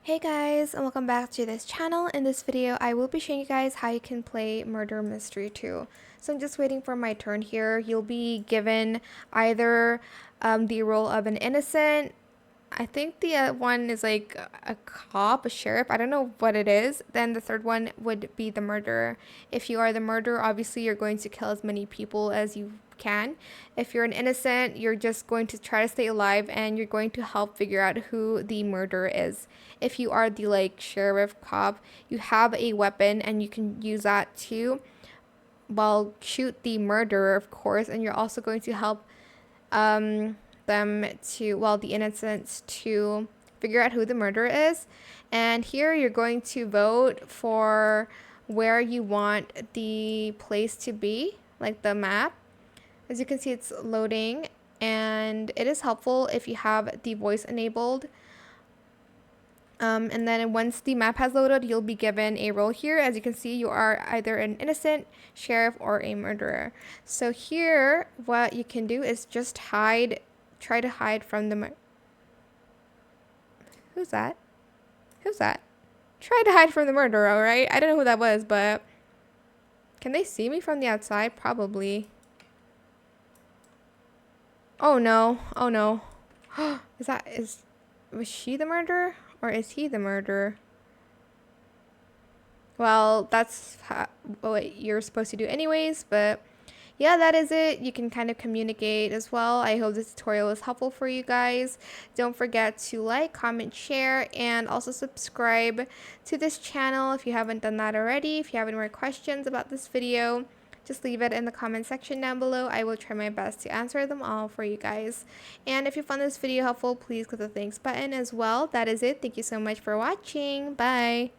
Hey guys, and welcome back to this channel. In this video, I will be showing you guys how you can play Murder Mystery 2. So I'm just waiting for my turn here. You'll be given either the role of an innocent. I think the one is like a cop, a sheriff. I don't know what it is. Then the third one would be the murderer. If you are the murderer, obviously you're going to kill as many people as you can. If you're an innocent, you're just going to try to stay alive and you're going to help figure out who the murderer is. If you are the like sheriff cop, you have a weapon and you can use that to shoot the murderer, of course, and you're also going to help them to, the innocents to figure out who the murderer is. And here you're going to vote for where you want the place to be, like the map. As you can see, it's loading, and it is helpful if you have the voice enabled. And then once the map has loaded, you'll be given a role here. As you can see, you are either an innocent, sheriff, or a murderer. So here, what you can do is just hide, try to hide from the Who's that? Who's that? Try to hide from the murderer, alright? I don't know who that was, but can they see me from the outside? Probably. Oh no. Oh no. Was she the murderer? Or is he the murderer? Well, that's what you're supposed to do anyways, but yeah, that is it. You can kind of communicate as well. I hope this tutorial was helpful for you guys. Don't forget to like, comment, share, and also subscribe to this channel if you haven't done that already. If you have any more questions about this video, just leave it in the comment section down below. I will try my best to answer them all for you guys. And if you found this video helpful, please click the thanks button as well. That is it. Thank you so much for watching. Bye.